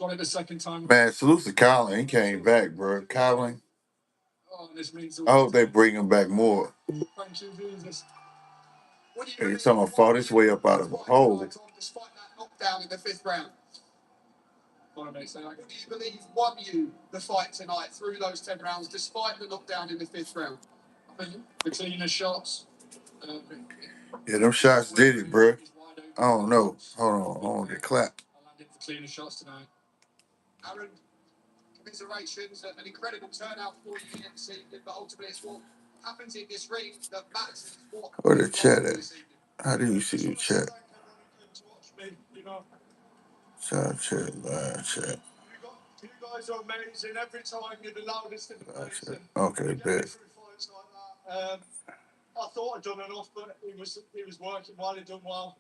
Got it the second time. Man, salute to Colin. He came back, bro. Colin. Oh, this means I hope they bring him back more. Thank you, Jesus. He's talking about fought his way up out of a hole. Despite that knockdown in the fifth round. Do you believe won you the fight tonight through those 10 rounds, despite the knockdown in the fifth round? I think the cleaner shots. Yeah, them shots did it, bro. I don't know. Hold on, the clap. I landed the cleaner shots tonight. Aaron, commiserations, an incredible turnout for you here this evening, but ultimately it's what happens in this ring that matters. Where the chat at? How do you see the chat? Chat, live chat. You guys are amazing. Every time you're the loudest in the place. Okay, bet. I thought I'd done enough, but he was working well. He done well.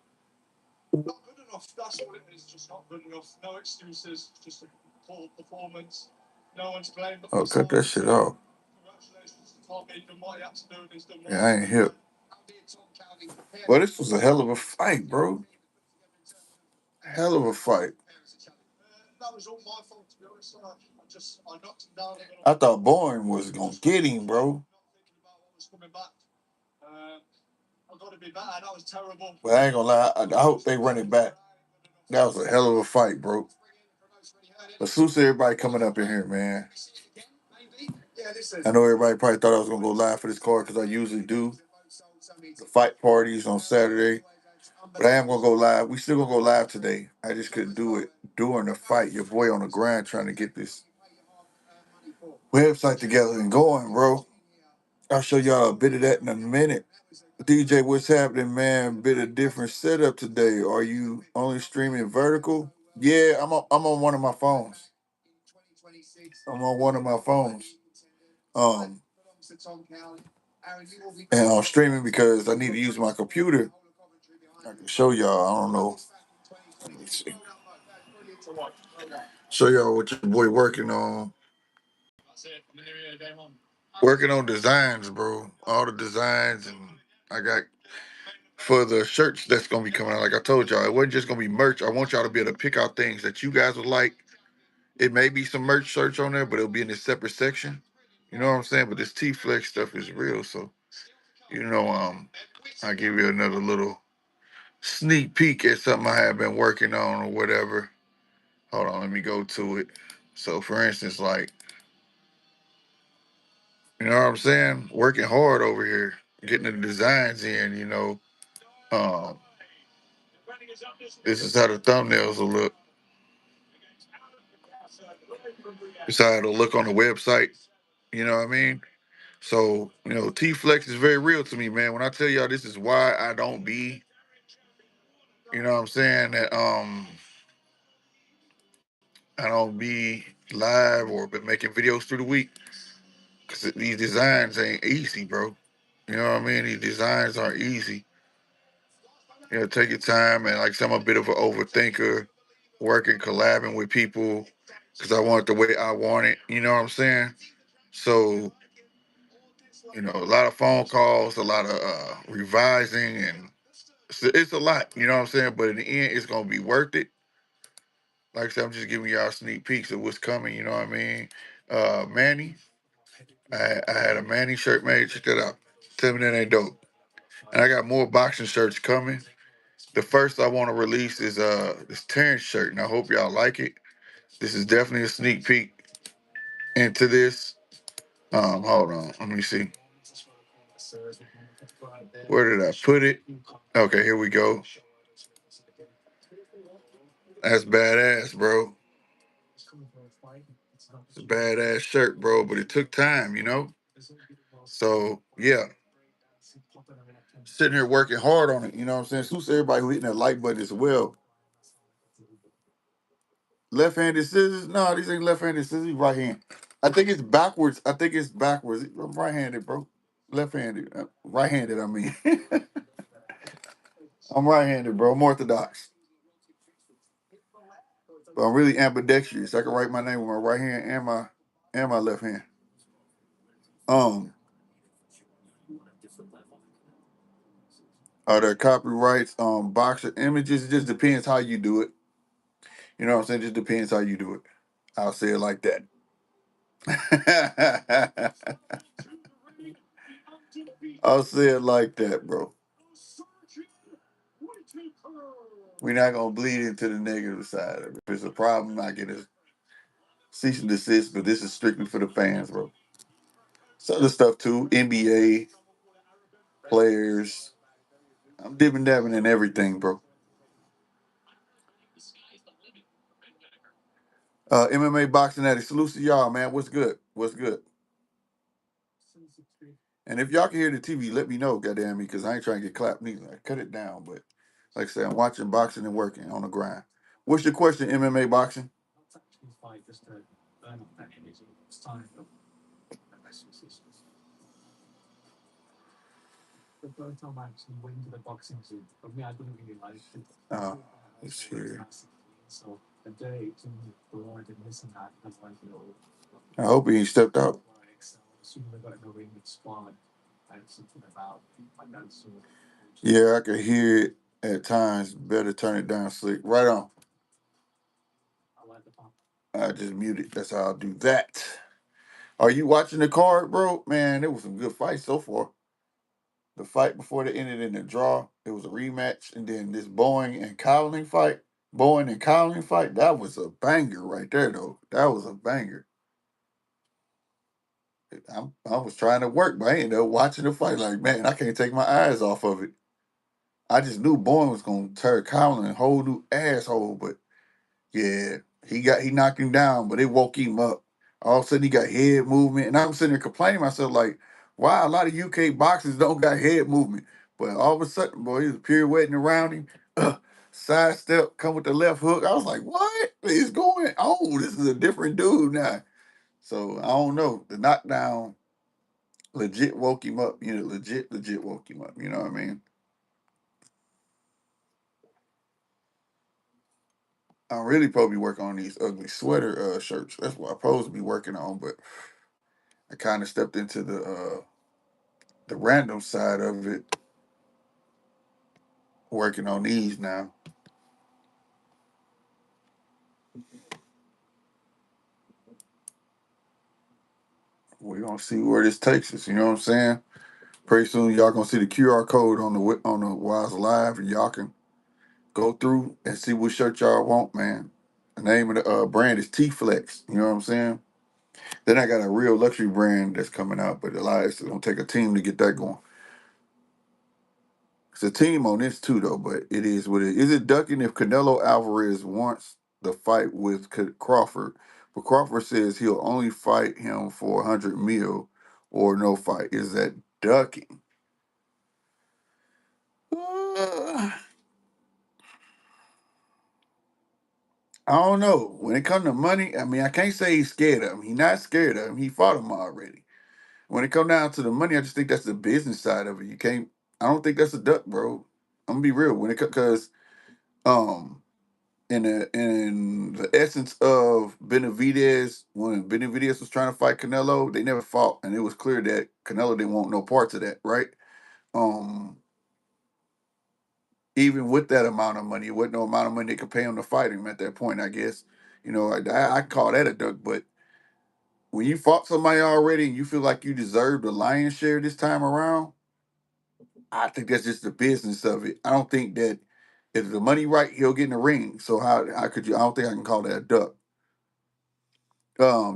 Not good enough. That's what it is. Just not good enough. No excuses. Just a poor performance. No one's blame. Oh, cut that shit off. Congratulations to Tommy. He's done what he had to do, and he's done well. Yeah, I ain't hip. Well, this was a hell of a fight, bro. Hell of a fight. That was all my fault, to be honest. I knocked him down. I thought Bourne was gonna get him, bro. I got to be better. That was terrible. But I ain't gonna lie. I hope they run it back. That was a hell of a fight, bro. Let's see everybody coming up in here, man. I know everybody probably thought I was gonna go live for this card because I usually do the fight parties on Saturday. But I am gonna go live. We still gonna go live today. I just couldn't do it during the fight. Your boy on the grind trying to get this website together and going, bro. I'll show y'all a bit of that in a minute. DJ, what's happening, man? Bit of different setup today. Are you only streaming vertical? Yeah, I'm on one of my phones. I'm on one of my phones. Um, and I'm streaming because I need to use my computer. I can show y'all. I don't know. Let me see. Show y'all what your boy working on. Working on designs, bro. All the designs, and I got for the shirts that's gonna be coming out. Like I told y'all, it wasn't just gonna be merch. I want y'all to be able to pick out things that you guys would like. It may be some merch shirts on there, but it'll be in a separate section. You know what I'm saying? But this T-Flex stuff is real, so I'll give you another little sneak peek at something I have been working on or whatever. Hold on, let me go to it. So for instance, like, you know what I'm saying? Working hard over here, getting the designs in, Um, this is how the thumbnails will look. It's how it'll look on the website. You know what I mean? So, T-Flex is very real to me, man. When I tell y'all this is why I don't be, you know what I'm saying, that I don't be live or been making videos through the week. Because these designs ain't easy, bro. You know what I mean? These designs aren't easy. Take your time. And like I said, I'm a bit of an overthinker, working, collabing with people because I want it the way I want it. You know what I'm saying? So, a lot of phone calls, a lot of revising, and it's a lot. You know what I'm saying? But in the end, it's going to be worth it. Like I said, I'm just giving y'all sneak peeks of what's coming. You know what I mean? Manny, I had a Manny shirt made. Check that out. Tell me that ain't dope. And I got more boxing shirts coming. The first I want to release is this Terrence shirt, and I hope y'all like it. This is definitely a sneak peek into this. Hold on, let me see. Where did I put it? Okay, here we go. That's badass, bro. It's a badass shirt, bro, but it took time, So yeah, sitting here working hard on it. You know what I'm saying? Salute to everybody who hitting that like button as well. Left-handed scissors? No, these ain't left-handed scissors. Right hand. I think it's backwards. I'm right-handed, bro. Left-handed. Right-handed, I mean. I'm right-handed, bro. I'm orthodox. But I'm really ambidextrous. I can write my name with my right hand and my left hand. Are there copyrights on boxer images? It just depends how you do it. You know what I'm saying? Just depends how you do it. I'll say it like that. I'll say it like that, bro. We're not gonna bleed into the negative side of it. If it's a problem, I get a cease and desist, but this is strictly for the fans, bro. Some other stuff too, NBA players. I'm dipping dabbing in everything, bro. MMA boxing addict. Salute to y'all, man. What's good? What's good? And if y'all can hear the TV, let me know, goddamn me, because I ain't trying to get clapped neither. I cut it down, but like I said, I'm watching boxing and working on the grind. What's your question, MMA boxing? Uh, let's see. I hope he ain't stepped out. Yeah, I can hear it at times. Better turn it down, slick. Right on. I just muted. That's how I'll do that. Are you watching the card, bro? Man, it was some good fights so far. The fight before they ended in a draw, it was a rematch, and then this Boeing and Cowling fight. Boeing and Cowling fight, that was a banger right there, though. That was a banger. I was trying to work, but I ended up watching the fight. Like, man, I can't take my eyes off of it. I just knew Boeing was gonna tear Cowling a whole new asshole, but yeah, he knocked him down, but it woke him up. All of a sudden he got head movement. And I'm sitting there complaining to myself, like, why a lot of UK boxers don't got head movement. But all of a sudden, boy, he was pirouetting around him. Sidestep, come with the left hook. I was like, what is going on? This is a different dude now. So I don't know. The knockdown legit woke him up. You know, legit woke him up. You know what I mean? I'm really probably working on these ugly sweater shirts. That's what I'm supposed to be working on, but I kind of stepped into the random side of it, working on these now. We're gonna see where this takes us. You know what I'm saying? Pretty soon, y'all gonna see the QR code on the Wise Live, and y'all can go through and see what shirt y'all want, man. The name of the brand is T Flex. You know what I'm saying? Then I got a real luxury brand that's coming out, but it's gonna take a team to get that going. It's a team on this too, though, but it is what it is. It ducking if Canelo Alvarez wants the fight with Crawford, but Crawford says he'll only fight him for 100 mil or no fight? Is that ducking? Uh, I don't know. When it comes to money, I mean, I can't say he's scared of him. He's not scared of him. He fought him already. When it comes down to the money, I just think that's the business side of it. You can't. I don't think that's a duck, bro. I'm gonna be real. When it because um in the essence of Benavidez, when Benavidez was trying to fight Canelo, they never fought, and it was clear that Canelo didn't want no parts of that, right? Um, Even with that amount of money, it wasn't no amount of money they could pay him to fight him at that point. I guess I call that a duck, but when you fought somebody already and you feel like you deserve the lion's share this time around, I think that's just the business of it. I don't think that if the money right, he'll get in the ring. So how could you? I don't think I can call that a duck.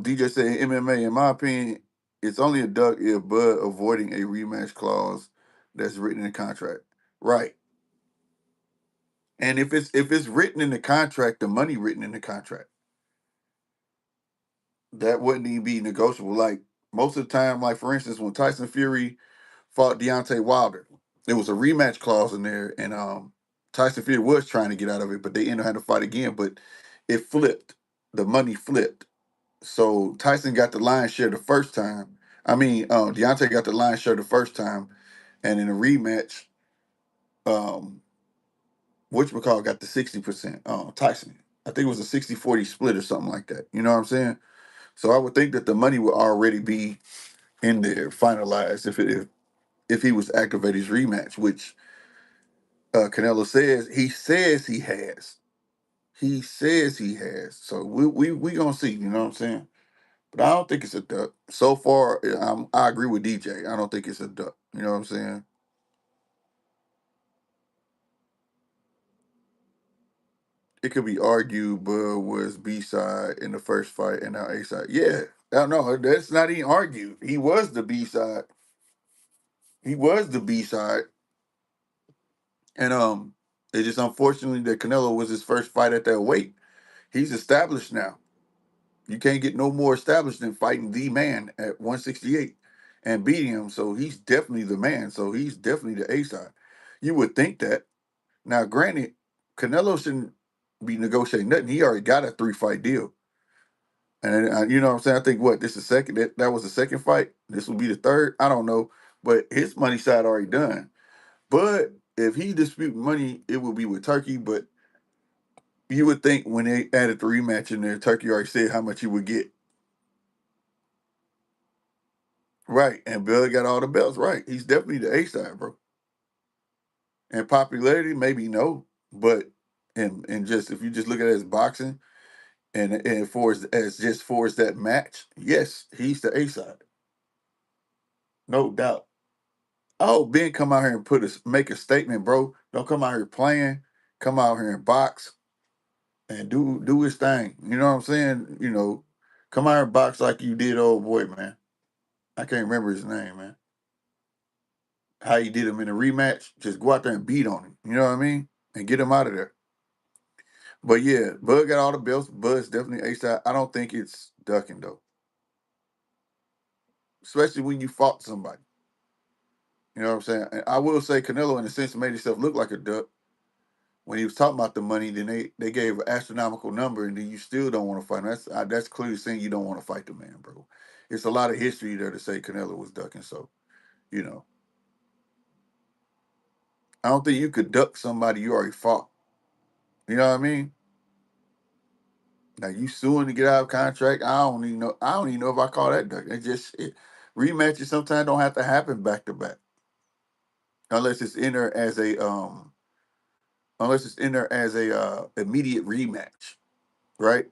DJ said MMA, in my opinion, it's only a duck if Bud avoiding a rematch clause that's written in the contract. Right. And if it's written in the contract, the money written in the contract, that wouldn't even be negotiable. Like most of the time, like for instance, when Tyson Fury fought Deontay Wilder, there was a rematch clause in there, and Tyson Fury was trying to get out of it, but they ended up having to fight again. But it flipped. The money flipped. So Tyson got the lion's share the first time. I mean, Deontay got the lion's share the first time, and in a rematch, um, whatchamacallit got the 60%. Tyson, I think it was a 60-40 split or something like that. You know what I'm saying? So I would think that the money would already be in there, finalized if he was to activate his rematch, which Canelo says he has. He says he has. So we gonna see. You know what I'm saying? But I don't think it's a duck. So far, I agree with DJ. I don't think it's a duck. You know what I'm saying? It could be argued, Bud was B side in the first fight and now A side. Yeah, I don't know. That's not even argued. He was the B side. He was the B side, and it's just unfortunately that Canelo was his first fight at that weight. He's established now. You can't get no more established than fighting the man at 168 and beating him. So he's definitely the man. So he's definitely the A side. You would think that. Now, granted, Canelo shouldn't be negotiating nothing. He already got a 3-fight deal. And you know what I'm saying? I think what this is second. That was the second fight. This will be the third. I don't know, but his money side already done. But if he dispute money, it will be with Turkey. But you would think when they added the rematch in there, Turkey already said how much he would get. Right, and Bill got all the belts. Right, he's definitely the A side, bro. And popularity, maybe no, but and just if you just look at it as boxing and for as just for as that match, yes, he's the A side, no doubt. Oh, Ben, come out here and make a statement, bro. Don't come out here playing. Come out here and box and do his thing. You know what I'm saying? Come out here and box like you did, old boy, man. I can't remember his name, man. How you did him in a rematch? Just go out there and beat on him. You know what I mean? And get him out of there. But yeah, Bud got all the belts. Bud's definitely A side. I don't think it's ducking though, especially when you fought somebody. You know what I'm saying? And I will say Canelo, in a sense, made himself look like a duck when he was talking about the money. Then they gave an astronomical number, and then you still don't want to fight him. That's clearly saying you don't want to fight the man, bro. It's a lot of history there to say Canelo was ducking. So you know, I don't think you could duck somebody you already fought. You know what I mean? Now you suing to get out of contract. I don't even know. I don't even know if I call that duck. Rematches sometimes don't have to happen back to back unless it's in there as a immediate rematch, right?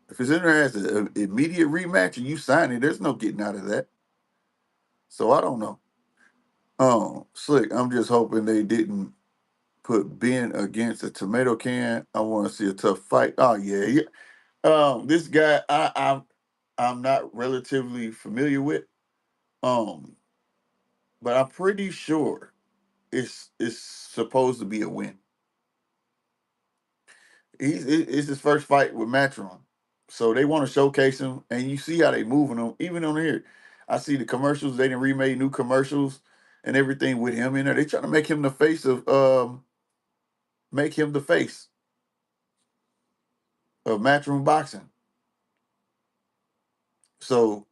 If it's in there as an immediate rematch and you sign it, there's no getting out of that. So I don't know. Slick. I'm just hoping they didn't put Ben against a tomato can. I want to see a tough fight. Oh yeah, yeah. This guy I'm not relatively familiar with. Um, but I'm pretty sure it's supposed to be a win. It's his first fight with Matron, so they want to showcase him, and you see how they moving him. Even on here, I see the commercials. They didn't remade new commercials and everything with him in there. They trying to make him the face of Matchroom Boxing. So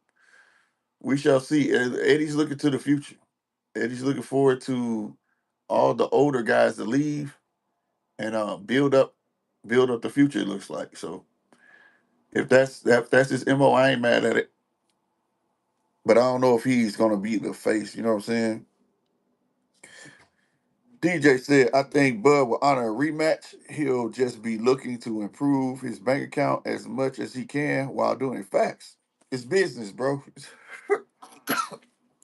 we shall see. Eddie's looking to the future. Eddie's looking forward to all the older guys to leave and build up the future. It looks like so. If that's his mo, I ain't mad at it. But I don't know if he's gonna be the face. You know what I'm saying? DJ said, "I think Bud will honor a rematch. He'll just be looking to improve his bank account as much as he can while doing facts. It's business, bro.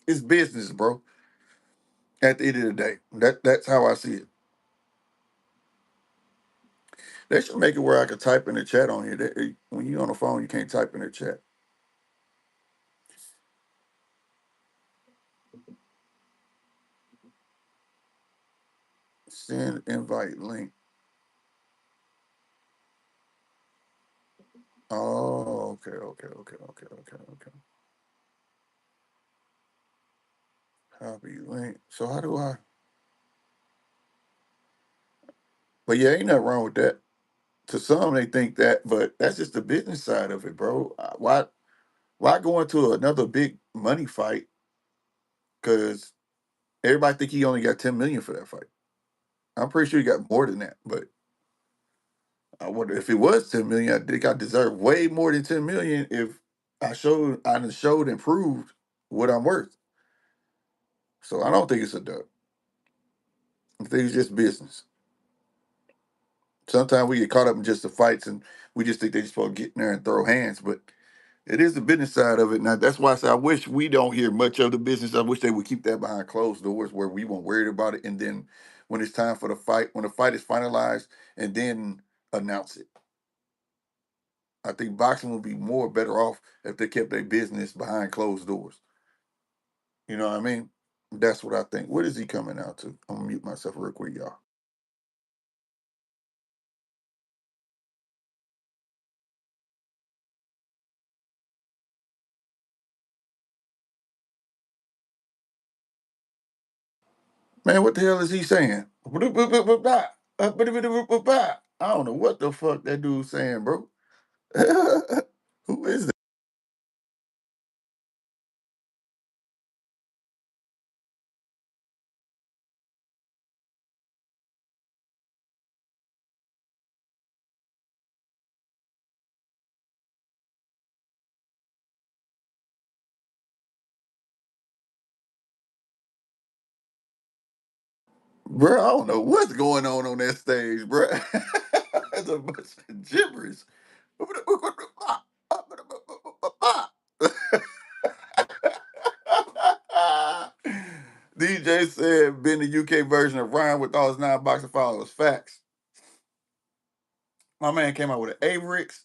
It's business, bro. At the end of the day, that's how I see it. They should make it where I can type in the chat on here. When you on the phone, you can't type in the chat. Send invite link. Oh, okay, okay, okay, okay, okay, okay. Copy link. So how do I? But yeah, ain't nothing wrong with that. To some, they think that, but that's just the business side of it, bro. Why go into another big money fight? Because everybody think he only got 10 million for that fight. I'm pretty sure he got more than that. But I wonder if it was 10 million. I think I deserve way more than 10 million if I done showed and proved what I'm worth. So I don't think it's a dub. I think it's just business. Sometimes we get caught up in just the fights, and we just think they just supposed to get in there and throw hands. But it is the business side of it. Now that's why I say I wish we don't hear much of the business. I wish they would keep that behind closed doors where we weren't worried about it. And then when it's time for the fight, when the fight is finalized, and then announce it. I think boxing would be more better off if they kept their business behind closed doors. You know what I mean? That's what I think. What is he coming out to? I'm gonna mute myself real quick, y'all. Man, what the hell is he saying? I don't know what the fuck that dude's saying, bro. Who is that? Bro, I don't know what's going on that stage, bro. It's a bunch of gibberish. DJ said, been the UK version of Ryan with all his 9 boxing followers. Facts. My man came out with an Averix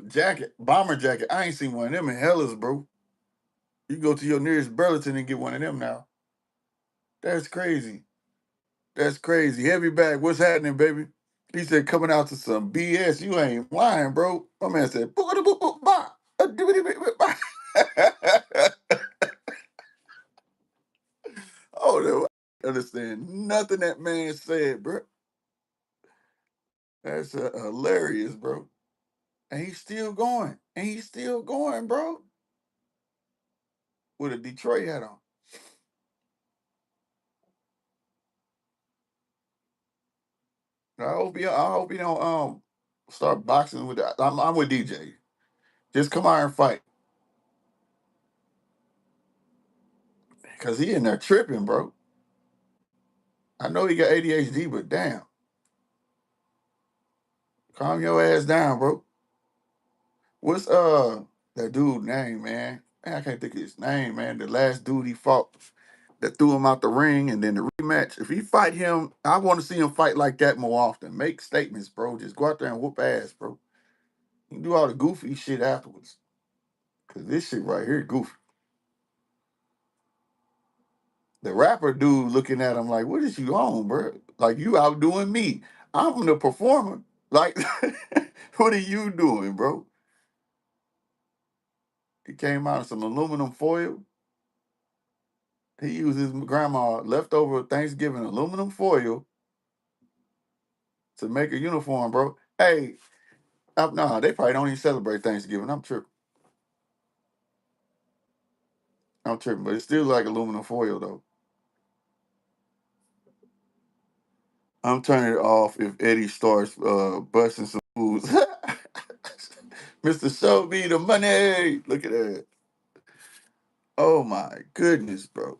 jacket, bomber jacket. I ain't seen one of them in Hellas, bro. You go to your nearest Burlington and get one of them now. That's crazy. That's crazy. Heavy bag. What's happening, baby? He said, coming out to some BS. You ain't lying, bro. My man said, oh, no. I understand nothing that man said, bro. That's hilarious, bro. And he's still going. And he's still going, bro. With a Detroit hat on. I hope you don't start boxing with that. I'm with DJ. Just come out and fight. Cause he in there tripping, bro. I know he got ADHD, but damn. Calm your ass down, bro. What's that dude name, man? Man, I can't think of his name, man. The last dude he fought that threw him out the ring and then the rematch. If he fight him, I want to see him fight like that more often. Make statements, bro. Just go out there and whoop ass, bro. You can do all the goofy shit afterwards. Cause this shit right here, goofy. The rapper dude looking at him like, what is you on, bro? Like you outdoing me. I'm the performer. Like, what are you doing, bro? He came out in some aluminum foil. He used his grandma leftover Thanksgiving aluminum foil to make a uniform, bro. Hey, no, they probably don't even celebrate Thanksgiving. I'm tripping. I'm tripping, but it's still like aluminum foil though. I'm turning it off if Eddie starts busting some fools. Mr. Show me the money. Look at that. Oh my goodness, bro.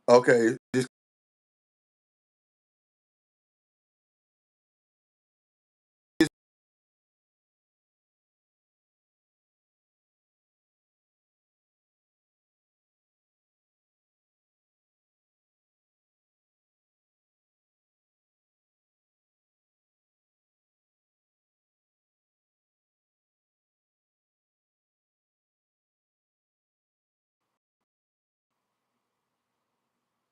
Okay, this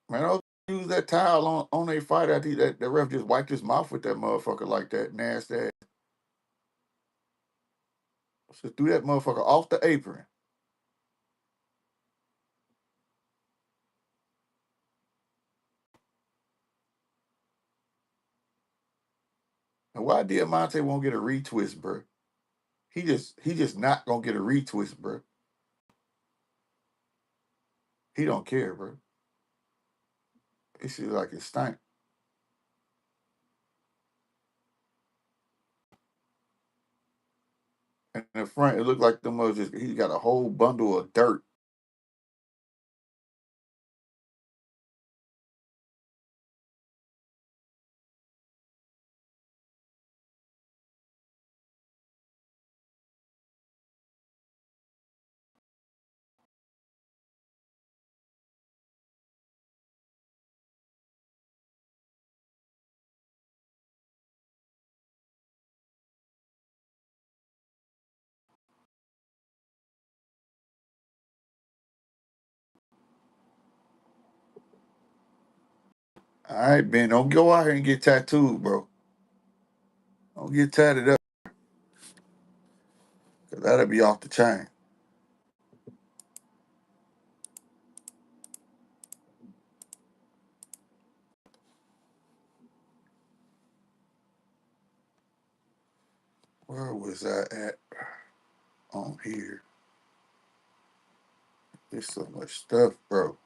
man, don't use that towel on their fight after that the ref just wiped his mouth with that motherfucker like that nasty ass. So threw that motherfucker off the apron. And why Diamante won't get a retwist, bro? He just not gonna get a retwist, bro. He don't care, bro. It shit like it stank. In the front, it looked like the just he got a whole bundle of dirt. All right, Ben, don't go out here and get tattooed, bro. Don't get tatted up, cause that'll be off the chain. Where was I at on here? There's so much stuff, bro.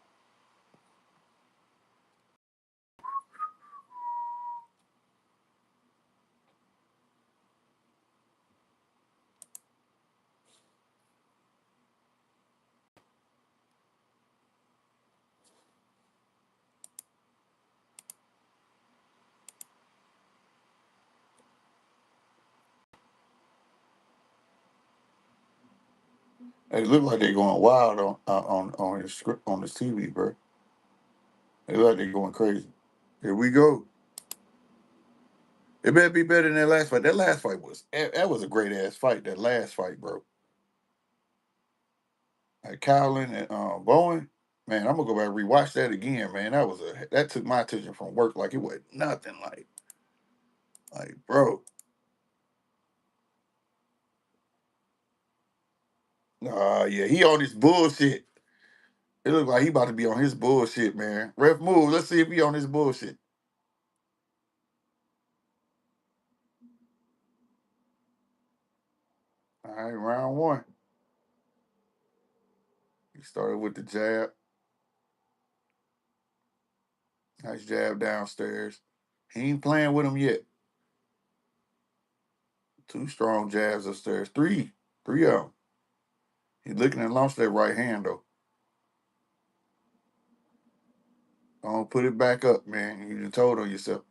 It look like they're going wild on his script on his TV, bro. They look like they're going crazy. Here we go. It better be better than that last fight. That last fight was a great ass fight. That last fight, bro. Like Cowling and Bowen. Man, I'm gonna go back and rewatch that again, man. That took my attention from work like it was nothing. Like, bro. Yeah, he on his bullshit. It look like he about to be on his bullshit, man. Ref move. Let's see if he on his bullshit. All right, round one. He started with the jab. Nice jab downstairs. He ain't playing with him yet. Two strong jabs upstairs. Three of them. He looking to launch that right hand though. Don't put it back up, man. You done told on yourself.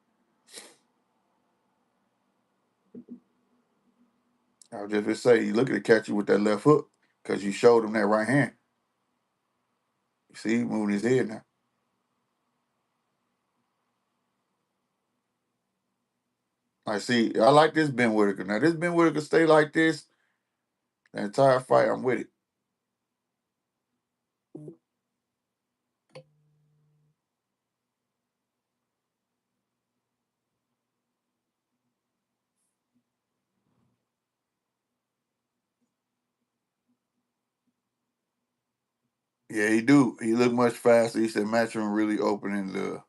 I was just gonna say he looking to catch you with that left hook because you showed him that right hand. You see, he moving his head now. I see. I like this Ben Whitaker. Now this Ben Whitaker stay like this the entire fight. I'm with it. Yeah, he do. He look much faster. He said Matchroom really opening the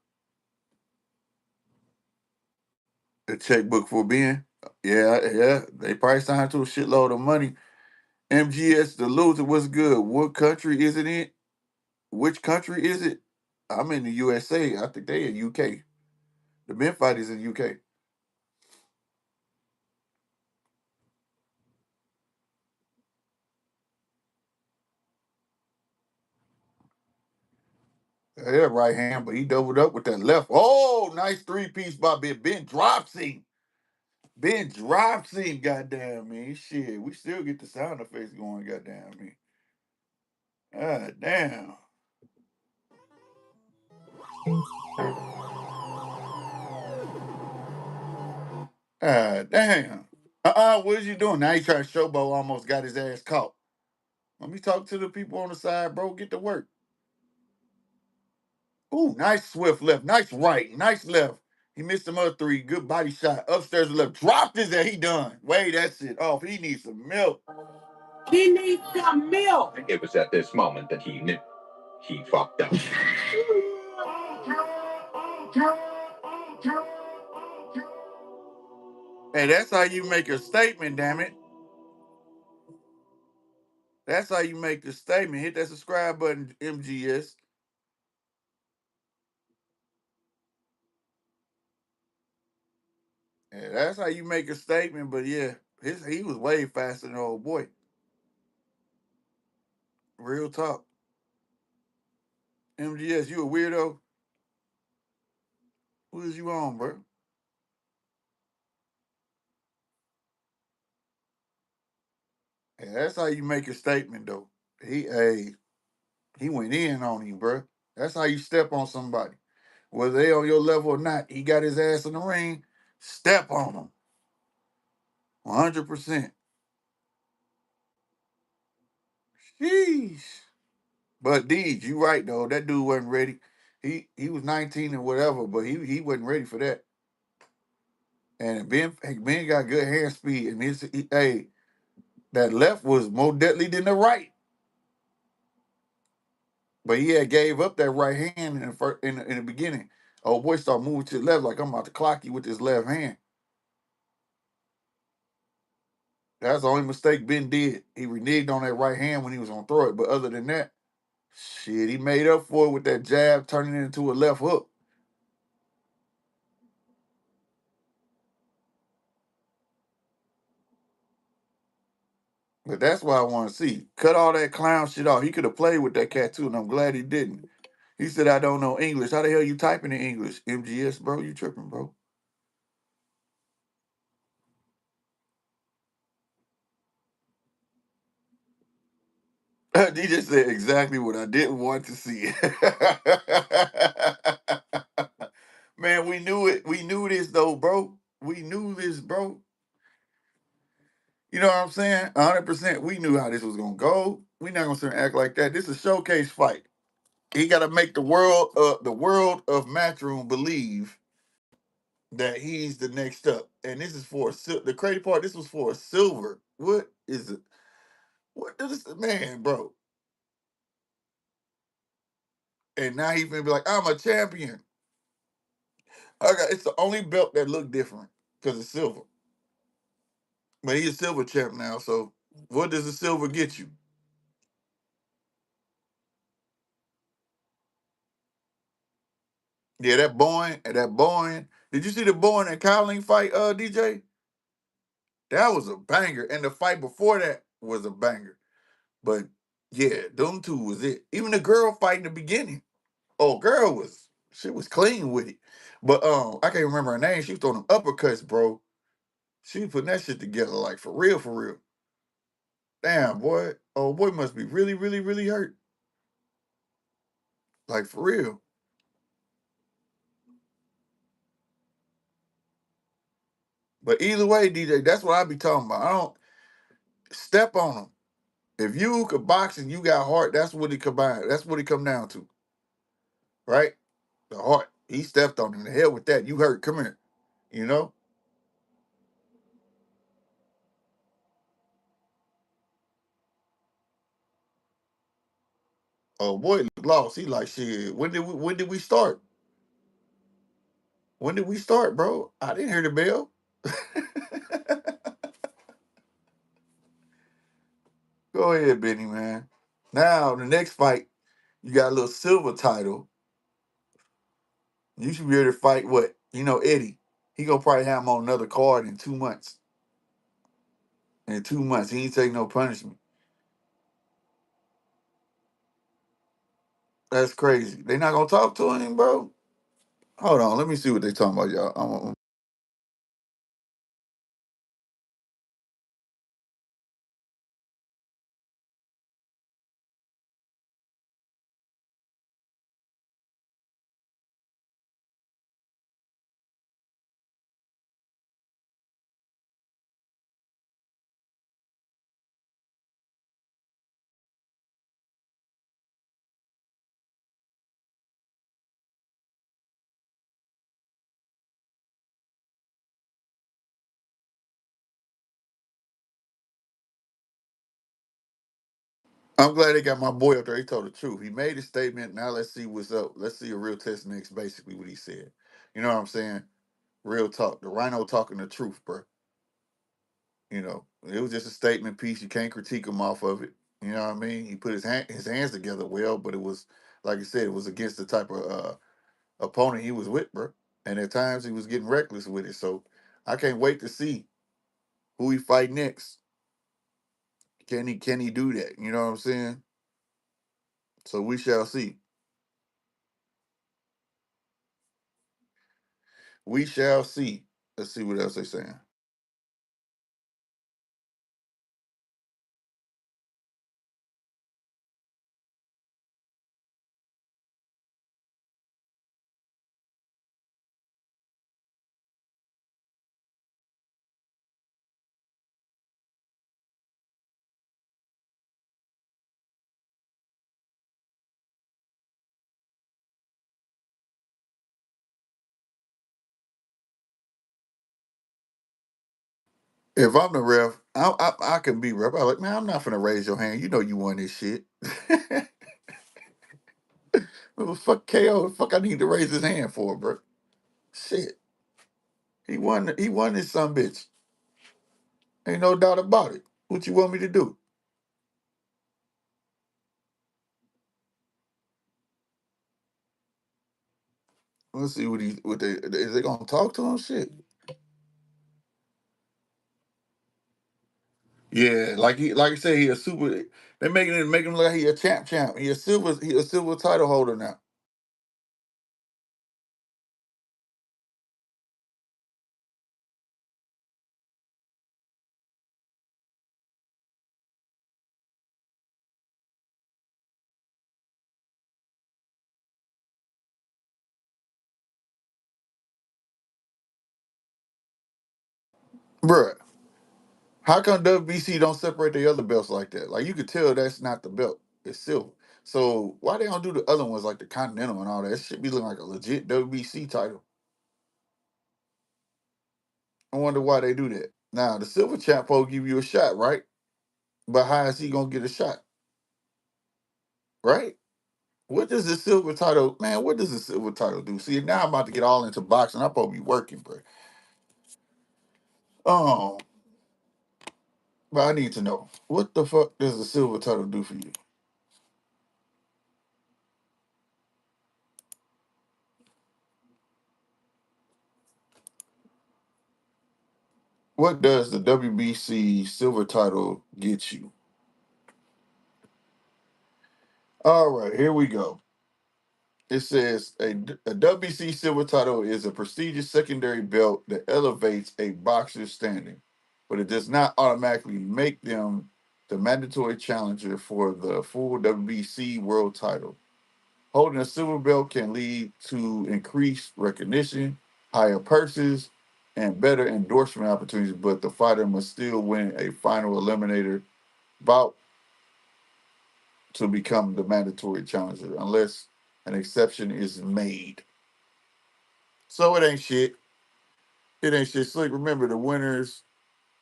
checkbook for Ben. Yeah. They probably signed to a shitload of money. MGS the loser. What's good? What country is it in? Which country is it? I'm in the USA. I think they in UK. The Ben fight is in UK. Yeah, right hand, but he doubled up with that left. Oh, nice three-piece by Ben. Ben drops him. Ben drops him, goddamn me. Shit, we still get the sound effects going, goddamn me. God damn. God damn. What is you doing? Now he trying to showboat, almost got his ass caught. Let me talk to the people on the side, bro. Get to work. Ooh, nice swift left. Nice right. Nice left. He missed some other three. Good body shot. Upstairs left. Dropped his ass. He done. Wait, that shit off. He needs some milk. He needs some milk. It was at this moment that he knew he fucked up. Hey, that's how you make a statement, damn it. That's how you make the statement. Hit that subscribe button, MGS. Yeah, that's how you make a statement, but yeah, He was way faster than old boy. Real talk. MGS, you a weirdo? Who is you on, bro? And that's how you make a statement, though. Hey, he went in on you, bro. That's how you step on somebody. Whether they on your level or not, he got his ass in the ring. Step on him, 100%. Sheesh. But Deej, you right though. That dude wasn't ready. He was 19 and whatever, but he wasn't ready for that. And Ben got good hand speed, and hey, that left was more deadly than the right. But he had gave up that right hand in the in the beginning. Oh boy, started moving to the left like I'm about to clock you with this left hand. That's the only mistake Ben did. He reneged on that right hand when he was gonna throw it. But other than that, shit, he made up for it with that jab, turning it into a left hook. But that's what I want to see. Cut all that clown shit off. He could have played with that cat too, and I'm glad he didn't. He said, I don't know English. How the hell you typing in English? MGS, bro, you tripping, bro. DJ said exactly what I didn't want to see. Man, we knew it. We knew this though, bro. We knew this, bro. You know what I'm saying? 100%. We knew how this was gonna go. We not gonna sit and act like that. This is a showcase fight. He got to make the world of Matchroom believe that he's the next up. And this is for the crazy part. This was for a silver. What is it? What does man, bro? And now he's gonna be like, I'm a champion. Okay, it's the only belt that looked different because it's silver. But he's a silver champ now. So what does the silver get you? Yeah, that Boeing and that Boeing. Did you see the Boeing and Cowling fight, DJ? That was a banger. And the fight before that was a banger. But yeah, them two was it. Even the girl fight in the beginning. Oh, girl was she was clean with it. But I can't remember her name. She was throwing them uppercuts, bro. She was putting that shit together like for real, for real. Damn, boy. Oh boy must be really, really, really hurt. Like for real. But either way, DJ, that's what I be talking about. I don't step on them. If you could box and you got heart, that's what it combined. That's what it come down to, right? The heart. He stepped on him. The hell with that. You hurt. Come here. You know. Oh boy, lost. He like shit. When did we start? When did we start, bro? I didn't hear the bell. Go ahead, Benny, man. Now the next fight, you got a little silver title. You should be able to fight what? You know, Eddie. He gonna probably have him on another card in 2 months. In 2 months, he ain't take no punishment. That's crazy. They not gonna talk to him, bro. Hold on, let me see what they talking about, y'all. I'm glad they got my boy up there. He told the truth. He made a statement. Now let's see what's up. Let's see a real test next. Basically, what he said. You know what I'm saying? Real talk. The Rhino talking the truth, bro. You know, it was just a statement piece. You can't critique him off of it. You know what I mean? He put his hands together well, but it was like you said, it was against the type of opponent he was with, bro. And at times he was getting reckless with it. So I can't wait to see. Who he fight next? Can he do that? You know what I'm saying? So we shall see. We shall see. Let's see what else they're saying. If I'm the ref, I can be ref. I'm like, man, I'm not finna raise your hand. You know you won this shit. Well, fuck KO. Fuck, I need to raise his hand for, bro. Shit, he won. He won this son bitch. Ain't no doubt about it. What you want me to do? Let's see what they is they gonna talk to him? Shit. Yeah, like I said, he a super. They making him look like he a champ. He a silver title holder now, bruh. How come WBC don't separate the other belts like that? Like you could tell that's not the belt. It's silver. So why they don't do the other ones like the Continental and all that? It should be looking like a legit WBC title. I wonder why they do that. Now the silver champ will give you a shot, right? But how is he gonna get a shot, right? What does the silver title, man? What does the silver title do? See, now I'm about to get all into boxing. I'm supposed to be working, bro. Um, but I need to know what the fuck does the silver title do for you? What does the WBC silver title get you? All right, here we go. It says a WBC silver title is a prestigious secondary belt that elevates a boxer's standing, but it does not automatically make them the mandatory challenger for the full WBC world title. Holding a silver belt can lead to increased recognition, higher purses, and better endorsement opportunities, but the fighter must still win a final eliminator bout to become the mandatory challenger, unless an exception is made. So it ain't shit. It ain't shit. Slick, remember the winners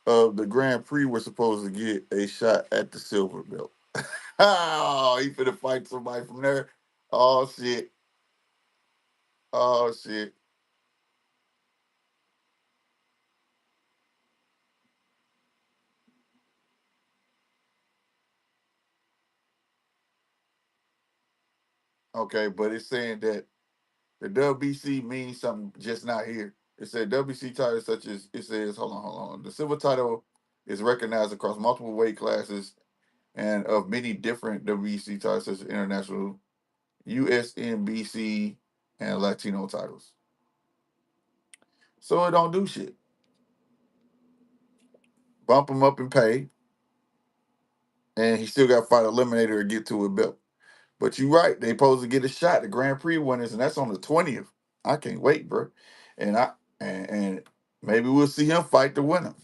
of the Grand Prix were supposed to get a shot at the silver belt. Oh, he finna fight somebody from there. Oh shit. Oh shit. Okay, but it's saying that the WBC means something just not here. It said WBC titles such as it says, hold on. The silver title is recognized across multiple weight classes and of many different WBC titles such as international, USNBC, and Latino titles. So it don't do shit. Bump him up in pay, and he still got to fight eliminator to get to a belt. But you right, they supposed to get a shot. The Grand Prix winners, and that's on the 20th. I can't wait, bro. And and maybe we'll see him fight the winner.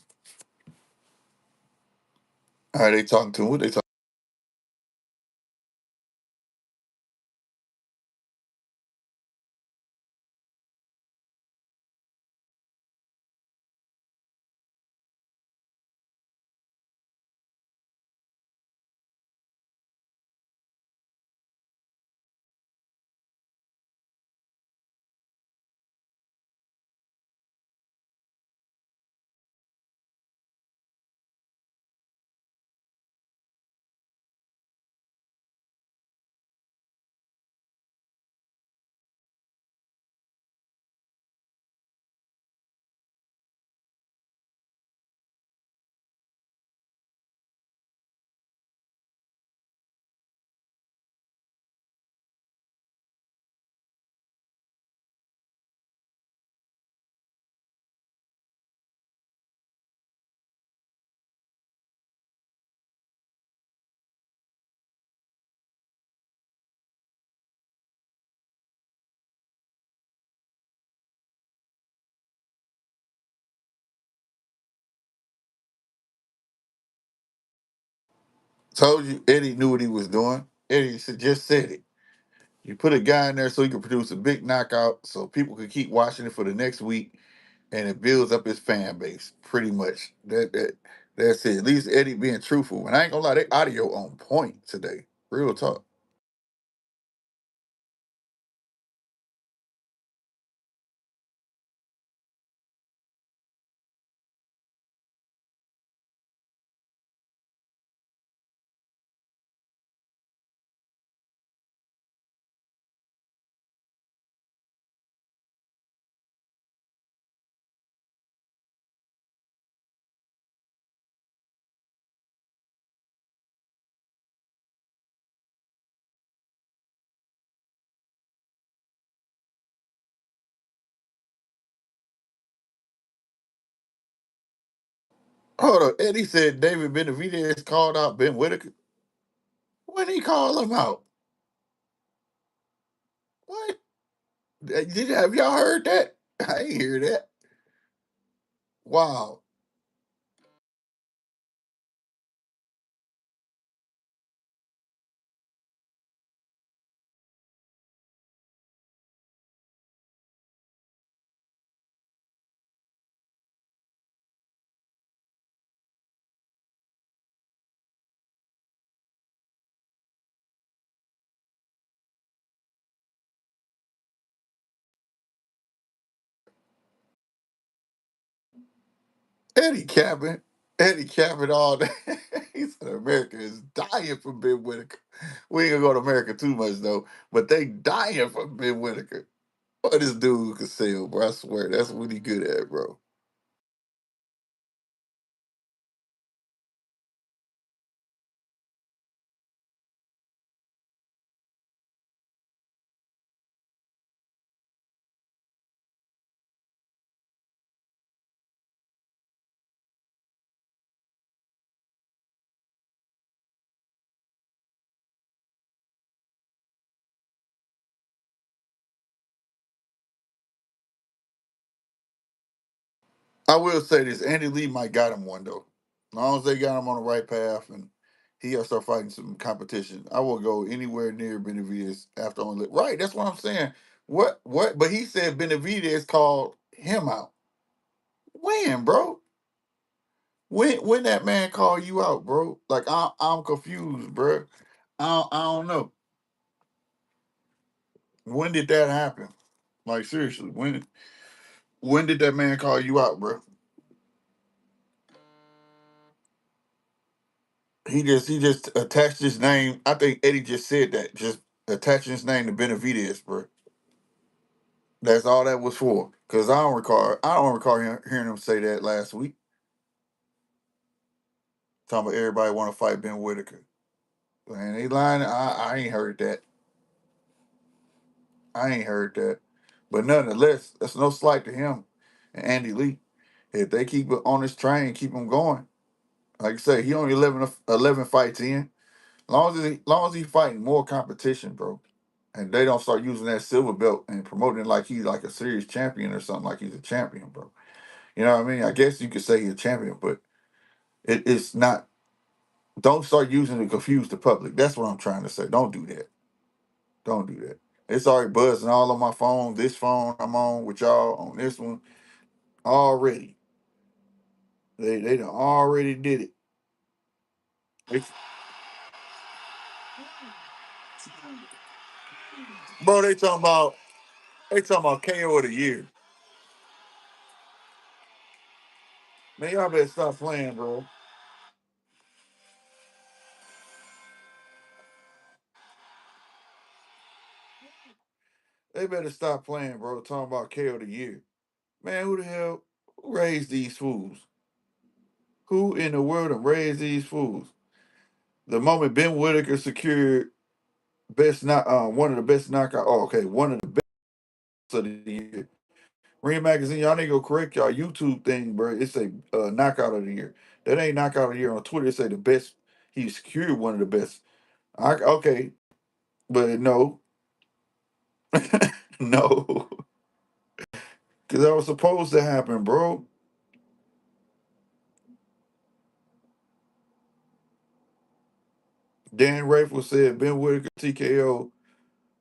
All right, they talking to him. What they talking? Told you Eddie knew what he was doing. Eddie just said it. You put a guy in there so he could produce a big knockout so people could keep watching it for the next week and it builds up his fan base. Pretty much. That's it. At least Eddie being truthful. And I ain't gonna lie, that audio on point today. Real talk. Hold on. Eddie said David Benavidez called out Ben Whitaker. When he call him out? What? Have y'all heard that? I ain't hear that. Wow. Eddie capping. Eddie capping all day. He said America is dying for Ben Whitaker. We ain't gonna go to America too much though, but they dying for Ben Whitaker. What this dude can sell, bro. I swear, that's what he good at, bro. I will say this: Andy Lee might got him one though. As long as they got him on the right path and he got to start fighting some competition, I will go anywhere near Benavidez after only. Right, that's what I'm saying. What? But he said Benavidez called him out. When, bro? When that man call you out, bro? Like I'm confused, bro. I don't know. When did that happen? Like seriously, when did that man call you out, bro? He just attached his name. I think Eddie just said that. Just attaching his name to Benavidez, bro. That's all that was for. Cause I don't recall hearing him say that last week. Talking about everybody want to fight Ben Whitaker. Man, they lying. I ain't heard that. I ain't heard that. But nonetheless, that's no slight to him and Andy Lee. If they keep it on this train, keep him going. Like I say, he only 11 fights in. Long as he fighting more competition, bro, and they don't start using that silver belt and promoting it like he's like a serious champion or something like he's a champion, bro. You know what I mean? I guess you could say he's a champion, but it's not. Don't start using it to confuse the public. That's what I'm trying to say. Don't do that. Don't do that. It's already buzzing all on my phone. This phone I'm on with y'all on this one already. They done already did it. They, bro, they talking about KO of the year. Man, y'all better stop playing, bro. They better stop playing, bro. Talking about KO of the year. Man, who the hell raised these fools? Who in the world have raised these fools? The moment Ben Whitaker secured one of the best knockout. Oh, okay, one of the best of the year. Ring Magazine, y'all need to go correct y'all YouTube thing, bro. It's a knockout of the year. That ain't knockout of the year on Twitter. It say the best. He secured one of the best. Okay, but no, no, because that was supposed to happen, bro. Dan Rayful said Ben Whitaker TKO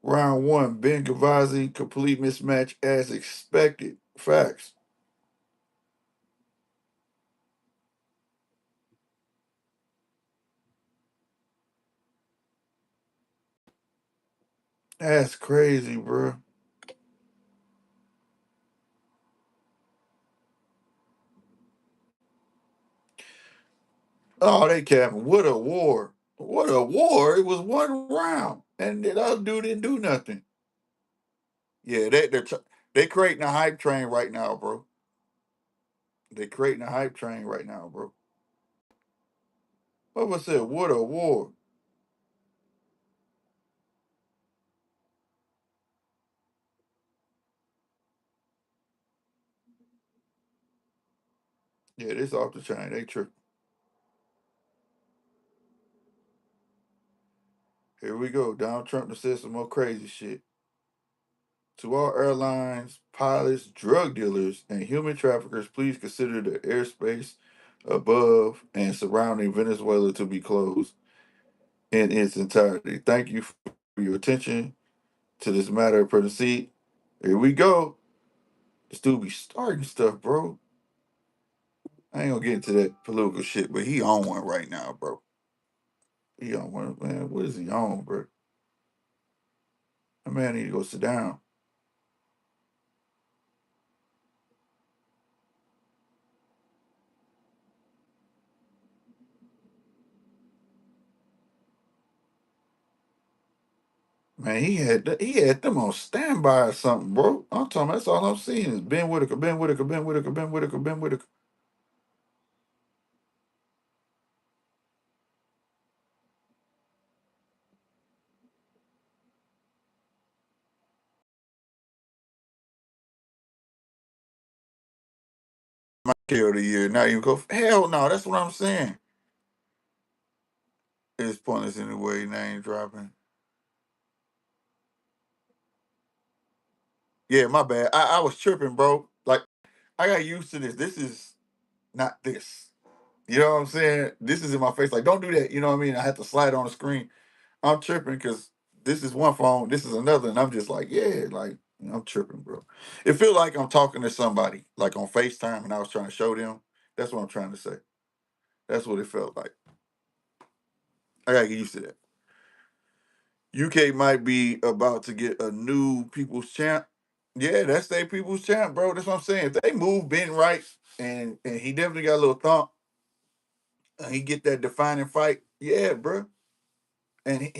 round one. Ben Gavazi complete mismatch as expected. Facts. That's crazy, bro. Oh, they capping. What a war. What a war. It was one round. And the other dude didn't do nothing. Yeah, they creating a hype train right now, bro. They creating a hype train right now, bro. What was it? What a war. Yeah, this off the chain. They tripping. Here we go. Donald Trump done said some more crazy shit. To all airlines, pilots, drug dealers, and human traffickers, please consider the airspace above and surrounding Venezuela to be closed in its entirety. Thank you for your attention to this matter of proceed. Here we go. This dude be starting stuff, bro. I ain't gonna get into that political shit, but he on one right now, bro. He on one, man. What is he on, bro? That man need to go sit down. Man, he had them on standby or something, bro. I'm talking. That's all I'm seeing is Ben Whitaker, Ben Whitaker, Ben Whitaker, Ben Whitaker, Ben Whitaker. My kill of the year, not even go. Hell no, that's what I'm saying. It's pointless anyway. Name dropping. Yeah, my bad. I was tripping, bro. Like I got used to this. This is not this. You know what I'm saying? This is in my face. Like, don't do that. You know what I mean? I had to slide on the screen. I'm tripping because this is one phone, this is another, and I'm just like, yeah, like I'm tripping, bro. It feel like I'm talking to somebody, like on FaceTime, and I was trying to show them. That's what I'm trying to say. That's what it felt like. I gotta get used to that. UK might be about to get a new people's champ. Yeah, that's their people's champ, bro. That's what I'm saying. If they move Ben right, and he definitely got a little thump, and he get that defining fight, yeah, bro. And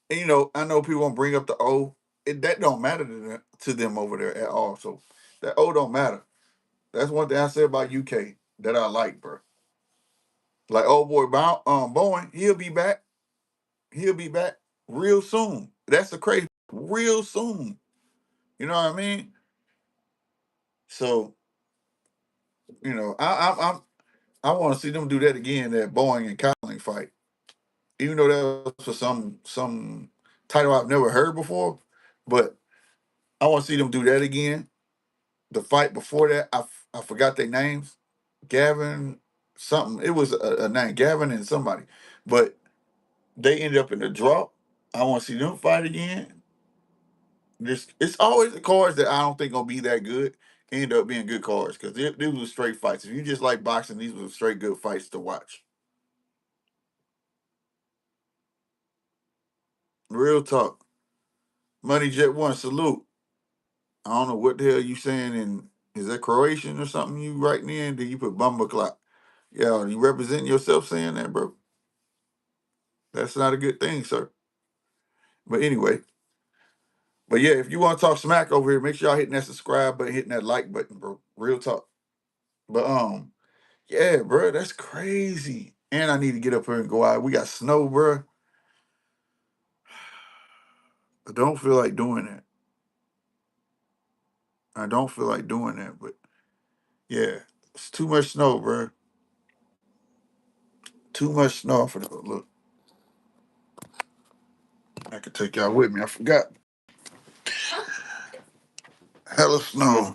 and, I know people won't bring up the O. That don't matter to them over there at all. So that O don't matter. That's one thing I say about UK that I like, bro. Like old boy Bowen, he'll be back. He'll be back real soon. That's the crazy. Real soon. You know what I mean? So I want to see them do that again. That Boeing and Cowling fight, even though that was for some title I've never heard before, but I want to see them do that again. The fight before that, I forgot their names. Gavin something. It was a name, Gavin and somebody, but they ended up in a draw. I want to see them fight again. It's always the cards that I don't think gonna be that good end up being good cards because these were straight fights. If you just like boxing, these were straight good fights to watch. Real talk. Money Jet One, salute. I don't know what the hell you saying in is that Croatian or something you writing in? Did you put Bumba Clock? Yeah, you representing yourself saying that, bro? That's not a good thing, sir. But anyway, but yeah, if you want to talk smack over here, make sure y'all hitting that subscribe button, hitting that like button, bro. Real talk. But yeah, bro, that's crazy. And I need to get up here and go out. We got snow, bro. I don't feel like doing that. I don't feel like doing that, but yeah, it's too much snow, bro. Too much snow for the look. I could take y'all with me. I forgot. Hella snow.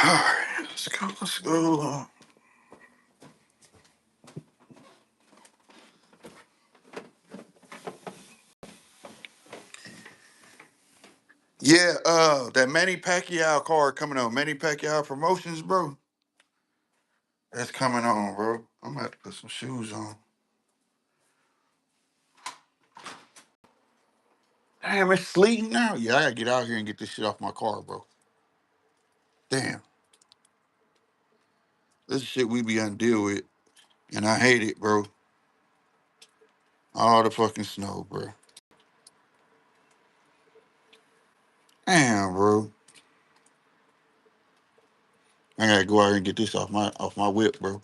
All right, let's go. Let's go. Yeah, that Manny Pacquiao card coming on. Manny Pacquiao Promotions, bro. That's coming on, bro. I'm gonna have to put some shoes on. Damn, it's sleeting now. Yeah, I gotta get out here and get this shit off my car, bro. Damn, this is shit we be on deal with, and I hate it, bro. All the fucking snow, bro. Damn, bro. I gotta go out here and get this off my whip, bro.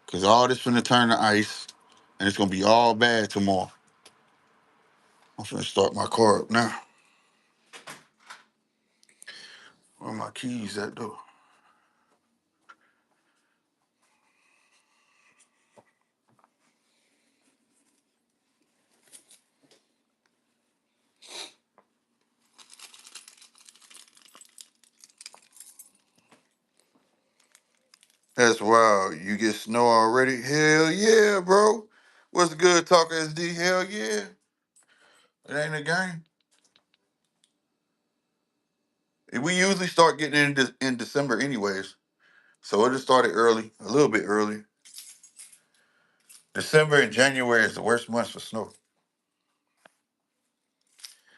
Cause all this finna turn to ice, and it's gonna be all bad tomorrow. I'm finna start my car up now. Where my keys at though? That's wild. You get snow already? Hell yeah, bro. What's good, Talker SD? Hell yeah. It ain't a game. We usually start getting in December anyways. So it just started early, a little bit early. December and January is the worst months for snow.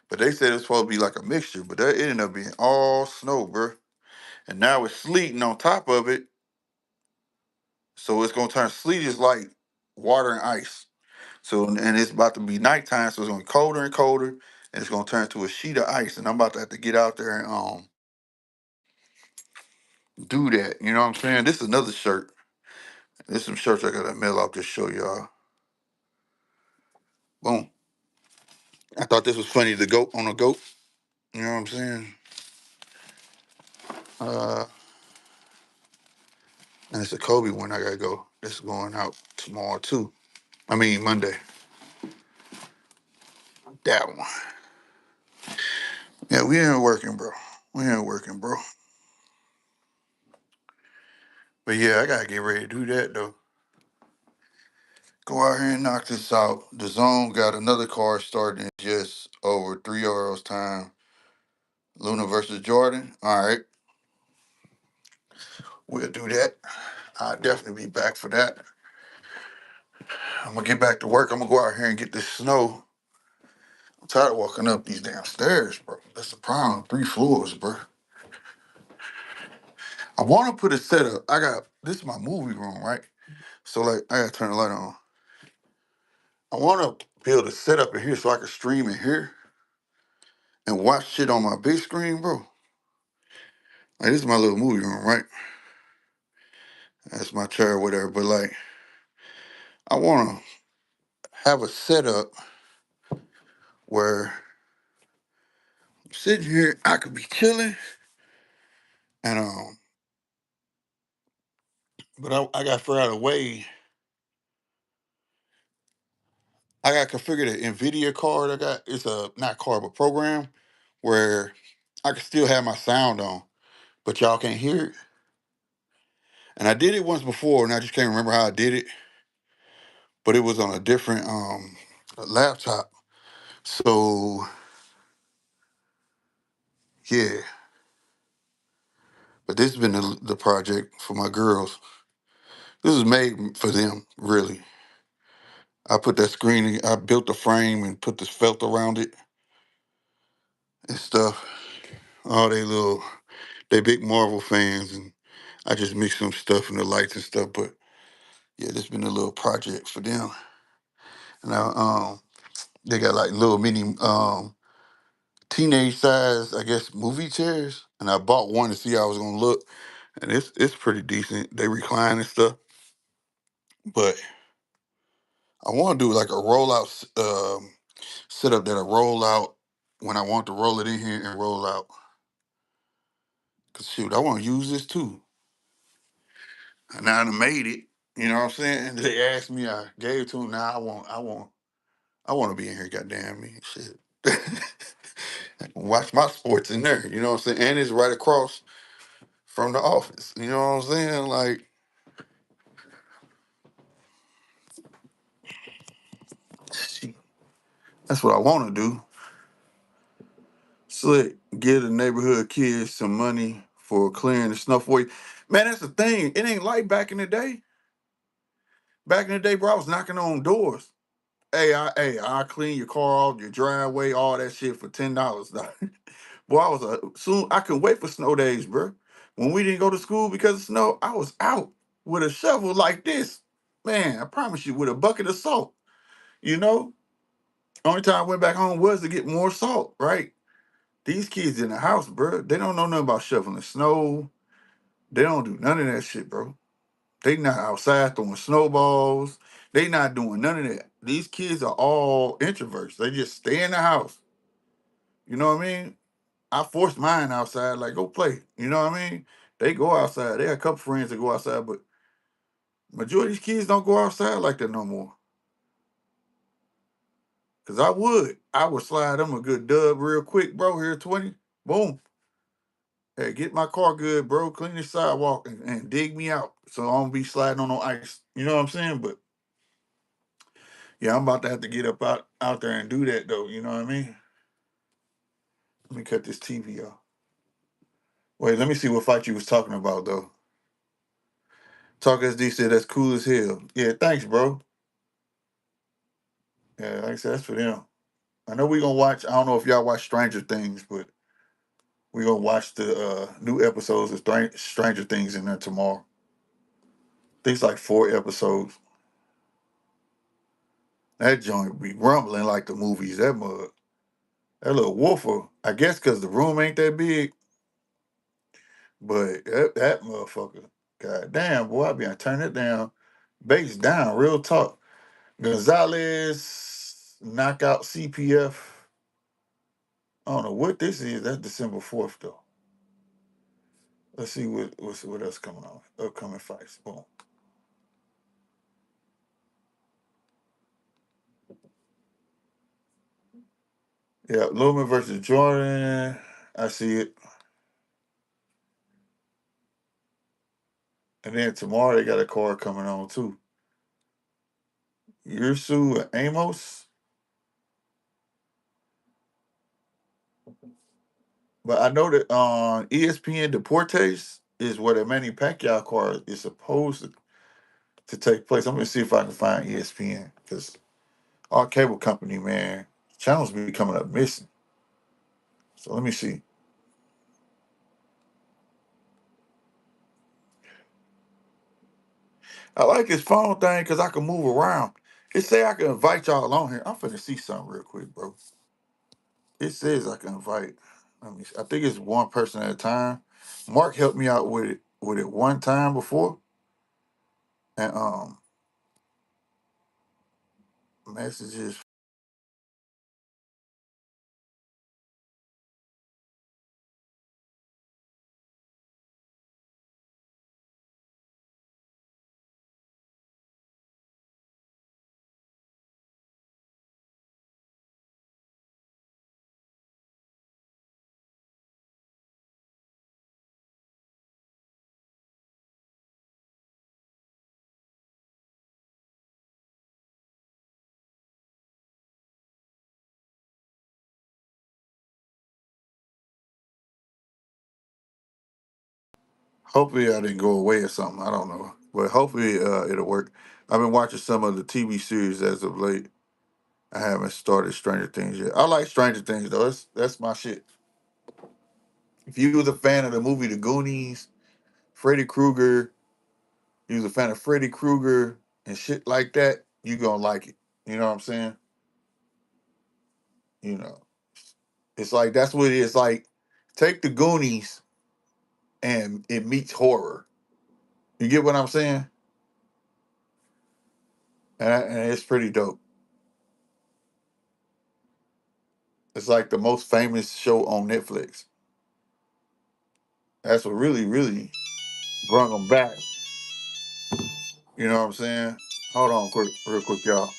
But they said it was supposed to be like a mixture, but that ended up being all snow, bro. And now it's sleeting on top of it. So it's gonna turn sleet is like water and ice. So and it's about to be nighttime, so it's gonna be colder and colder, and it's gonna turn to a sheet of ice. And I'm about to have to get out there and do that. You know what I'm saying? This is another shirt. There's some shirts I gotta mail out to show y'all. Boom. I thought this was funny, the goat on a goat. You know what I'm saying? Uh and it's a Kobe one I gotta go. This is going out tomorrow too. I mean Monday. That one. Yeah, we ain't working, bro. We ain't working, bro. But yeah, I gotta get ready to do that though. Go out here and knock this out. The zone got another card starting in just over 3 hours time. Luna versus Jordan. All right, we'll do that. I'll definitely be back for that. I'm gonna get back to work. I'm gonna go out here and get this snow. I'm tired of walking up these damn stairs, bro. That's the problem. 3 floors, bro. I want to put a setup. I got this is my movie room, right? So like, I gotta turn the light on. I want to build a setup in here so I can stream in here and watch shit on my big screen, bro. Like this is my little movie room, right? That's my chair, or whatever. But like, I want to have a setup where I'm sitting here, I could be chilling, and but I got to figure out a way. I got to configure the Nvidia card. I got it's a not card but program where I can still have my sound on, but y'all can't hear it. And I did it once before, and I just can't remember how I did it. But it was on a different laptop. So yeah, but this has been the project for my girls. This is made for them, really. I put that screen, I built the frame and put this felt around it and stuff. All they big Marvel fans, and I just mixed some stuff in the lights and stuff. But yeah, this been a little project for them. And they got like little mini teenage size, I guess, movie chairs. And I bought one to see how it was gonna look, and it's pretty decent. They recline and stuff, but I want to do like a rollout setup that'll roll out when I want to roll it in here and roll out. Cause shoot, I want to use this too. And I done made it. You know what I'm saying? They asked me, I gave it to them. Now I want to be in here. Goddamn me, shit. I can watch my sports in there. You know what I'm saying? And it's right across from the office. You know what I'm saying? Like, shit, that's what I want to do. Slick, give the neighborhood kids some money for clearing the snow for you. Man, that's the thing. It ain't like back in the day. Back in the day, bro, I was knocking on doors. I clean your car off, your driveway, all that shit for $10. Boy, I was soon. I couldn't wait for snow days, bro. When we didn't go to school because of snow, I was out with a shovel like this. Man, I promise you, with a bucket of salt. You know, only time I went back home was to get more salt. Right? These kids in the house, bro, they don't know nothing about shoveling snow. They don't do none of that shit, bro. They not outside throwing snowballs. They not doing none of that. These kids are all introverts. They just stay in the house. You know what I mean? I forced mine outside, like go play. You know what I mean? They go outside. They have a couple friends that go outside, but majority of these kids don't go outside like that no more. Cause I would slide them a good dub real quick, bro. Here 20, boom. Hey, get my car good, bro. Clean the sidewalk and dig me out, so I don't be sliding on no ice. You know what I'm saying? But yeah, I'm about to have to get up out there and do that though. You know what I mean? Let me cut this TV off. Wait, let me see what fight you was talking about though. Talk SD said that's cool as hell. Yeah, thanks, bro. Yeah, like I said, that's for them. I know we gonna watch. I don't know if y'all watch Stranger Things, but we gonna watch the new episodes of Stranger Things in there tomorrow. I think it's like 4 episodes. That joint be rumbling like the movies. That little woofer. I guess because the room ain't that big, but that motherfucker. God damn, boy, I be to turn it down, bass down, real talk. Gonzalez knockout CPF. I don't know what this is. That's December 4th though. Let's see what else coming on. Upcoming fights. Boom. Yeah, Lumen versus Jordan. I see it. And then tomorrow they got a card coming on too. Yursu and Amos. But I know that on ESPN Deportes is where the Manny Pacquiao card is supposed to take place. I'm gonna see if I can find ESPN because our cable company, man, channels be coming up missing. So let me see. I like this phone thing because I can move around. It say I can invite y'all on here. I'm finna see something real quick, bro. It says I can invite. Let me. I think it's one person at a time. Mark helped me out with it one time before, and messages. Hopefully, I didn't go away or something. I don't know, but hopefully, it'll work. I've been watching some of the TV series as of late. I haven't started Stranger Things yet. I like Stranger Things though. That's my shit. If you was a fan of the movie The Goonies, Freddy Krueger, you was a fan of Freddy Krueger and shit like that, you gonna like it. You know what I'm saying? You know, it's like that's what it is. Like, take the Goonies and it meets horror. You get what I'm saying? And it's pretty dope. It's like the most famous show on Netflix. That's what really brought them back. You know what I'm saying? Hold on, real quick, y'all.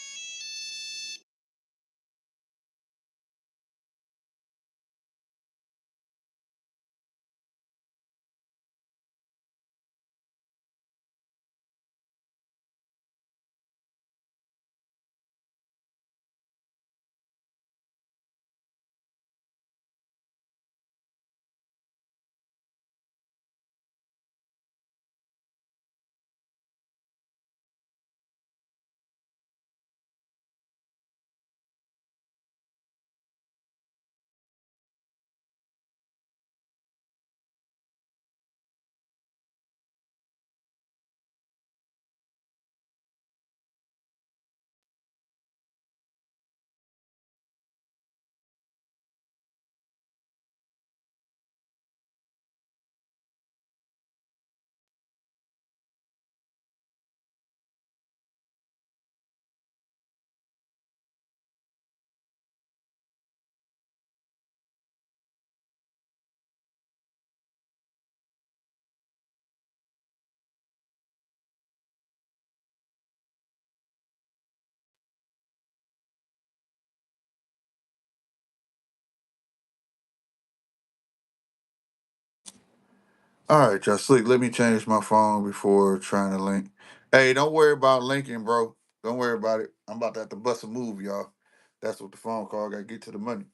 All right, y'all. Slick, let me change my phone before trying to link. Hey, don't worry about linking, bro. Don't worry about it. I'm about to have to bust a move, y'all. That's what the phone call. Got to get to the money.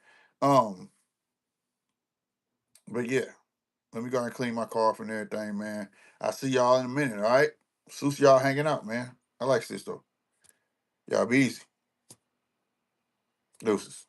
Um, but yeah, let me go and clean my car off and everything, man. I'll see y'all in a minute. All right. Suits y'all hanging out, man. I like this though. Y'all be easy. Deuces.